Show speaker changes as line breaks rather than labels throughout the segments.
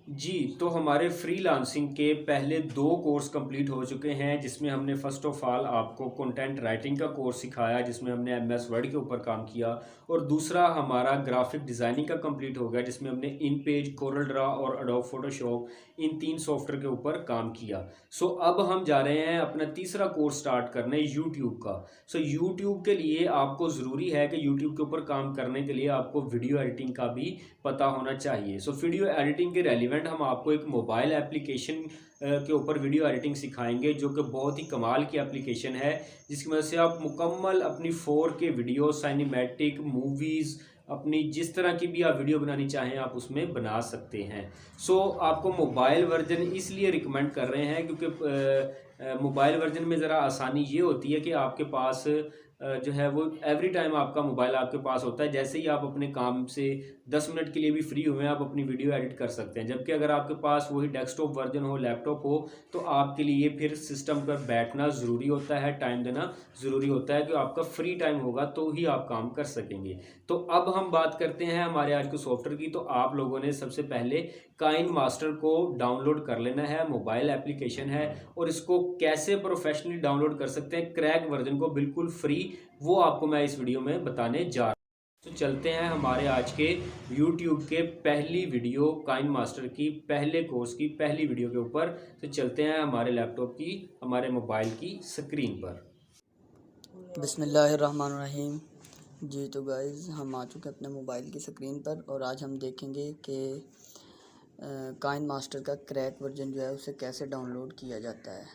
जी, तो हमारे फ्रीलांसिंग के पहले 2 कोर्स कंप्लीट हो चुके हैं, जिसमें हमने फ़र्स्ट ऑफ़ ऑल आपको कंटेंट राइटिंग का कोर्स सिखाया, जिसमें हमने एमएस वर्ड के ऊपर काम किया, और दूसरा हमारा ग्राफ़िक डिज़ाइनिंग का कंप्लीट हो गया, जिसमें हमने इनपेज, कोरल ड्रॉ और एडोब फ़ोटोशॉप इन 3 सॉफ्टवेयर के ऊपर काम किया। सो अब हम जा रहे हैं अपना तीसरा कोर्स स्टार्ट करने यूट्यूब का। सो यूट्यूब के लिए आपको ज़रूरी है कि यूट्यूब के ऊपर काम करने के लिए आपको वीडियो एडिटिंग का भी पता होना चाहिए। सो वीडियो एडिटिंग के रेलिवेंट हम आपको एक मोबाइल एप्लीकेशन के ऊपर वीडियो एडिटिंग सिखाएंगे, जो कि बहुत ही कमाल की एप्लीकेशन है, जिसकी वजह से आप मुकम्मल अपनी 4K वीडियो, सिनेमैटिक, मूवीज़, अपनी जिस तरह की भी आप वीडियो बनानी चाहें आप उसमें बना सकते हैं। सो आपको मोबाइल वर्जन इसलिए रिकमेंड कर रहे हैं क्योंकि मोबाइल वर्जन में ज़रा आसानी ये होती है कि आपके पास जो है वो एवरी टाइम आपका मोबाइल आपके पास होता है। जैसे ही आप अपने काम से 10 मिनट के लिए भी फ्री हुए हैं, आप अपनी वीडियो एडिट कर सकते हैं। जबकि अगर आपके पास वही डेस्कटॉप वर्जन हो, लैपटॉप हो, तो आपके लिए फिर सिस्टम पर बैठना ज़रूरी होता है, टाइम देना ज़रूरी होता है कि आपका फ्री टाइम होगा तो ही आप काम कर सकेंगे। तो अब हम बात करते हैं हमारे आज के सॉफ्टवेयर की। तो आप लोगों ने सबसे पहले काइन मास्टर को डाउनलोड कर लेना है, मोबाइल एप्लीकेशन है, और इसको कैसे प्रोफेशनली डाउनलोड कर सकते हैं क्रैक वर्जन को बिल्कुल फ्री, वो आपको मैं इस वीडियो में बताने जा रहा हूँ। तो चलते हैं हमारे आज के YouTube के पहली वीडियो, काइन मास्टर की पहले कोर्स की पहली वीडियो के ऊपर। तो चलते हैं हमारे लैपटॉप की, हमारे मोबाइल की स्क्रीन पर।
बिस्मिल्लाहिर्रहमानिर्रहीम। जी तो गाइज़ हम आ चुके हैं अपने मोबाइल की स्क्रीन पर और आज हम देखेंगे कि काइन मास्टर का क्रैक वर्जन जो है उसे कैसे डाउनलोड किया जाता है।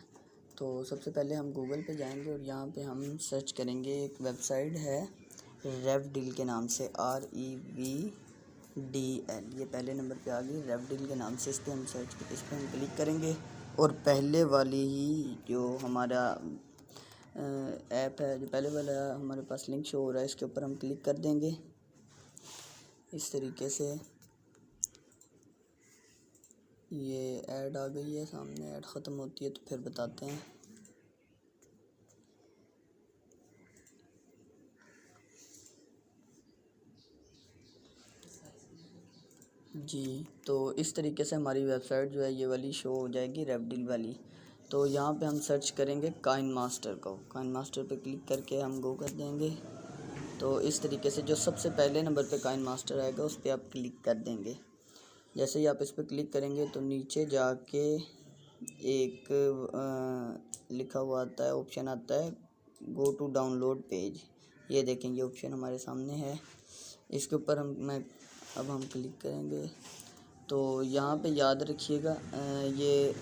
तो सबसे पहले हम गूगल पे जाएंगे और यहाँ पे हम सर्च करेंगे। एक वेबसाइट है रेवडिल के नाम से, REVDL, ये पहले नंबर पे आ गई रेवडिल के नाम से। इस पर हम क्लिक करेंगे और पहले वाली ही जो हमारा ऐप है, जो पहले वाला हमारे पास लिंक शो हो रहा है, इसके ऊपर हम क्लिक कर देंगे। इस तरीके से ये ऐड आ गई है सामने। ऐड ख़त्म होती है तो फिर बताते हैं। जी तो इस तरीके से हमारी वेबसाइट जो है ये वाली शो हो जाएगी, रेवडिल वाली। तो यहाँ पे हम सर्च करेंगे काइन मास्टर को। काइन मास्टर पे क्लिक करके हम गो कर देंगे। तो इस तरीके से जो सबसे पहले नंबर पे काइन मास्टर आएगा उस पर आप क्लिक कर देंगे। जैसे ही आप इस पर क्लिक करेंगे तो नीचे जाके एक लिखा हुआ आता है, ऑप्शन आता है गो टू डाउनलोड पेज। ये देखेंगे ऑप्शन हमारे सामने है, इसके ऊपर अब हम क्लिक करेंगे। तो यहाँ पे याद रखिएगा ये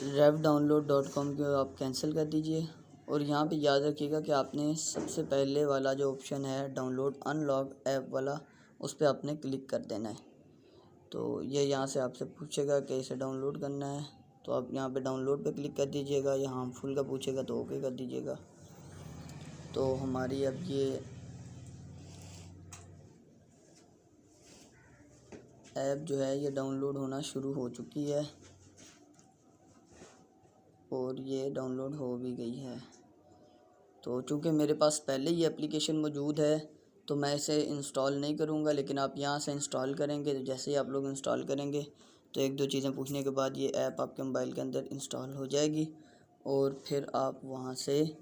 revdownload.com को आप कैंसिल कर दीजिए और यहाँ पे याद रखिएगा कि आपने सबसे पहले वाला जो ऑप्शन है डाउनलोड अनलॉक ऐप वाला, उस पर आपने क्लिक कर देना है। तो ये यहाँ से आपसे पूछेगा कि इसे डाउनलोड करना है, तो आप यहाँ पे डाउनलोड पे क्लिक कर दीजिएगा। यहाँ फुल का पूछेगा तो ओके कर दीजिएगा। तो हमारी अब ये ऐप जो है ये डाउनलोड होना शुरू हो चुकी है और ये डाउनलोड हो भी गई है। तो चूँकि मेरे पास पहले ही एप्लीकेशन मौजूद है तो मैं इसे इंस्टॉल नहीं करूँगा, लेकिन आप यहाँ से इंस्टॉल करेंगे। तो जैसे ही आप लोग इंस्टॉल करेंगे तो एक दो चीज़ें पूछने के बाद ये ऐप आपके मोबाइल के अंदर इंस्टॉल हो जाएगी और फिर आप वहाँ से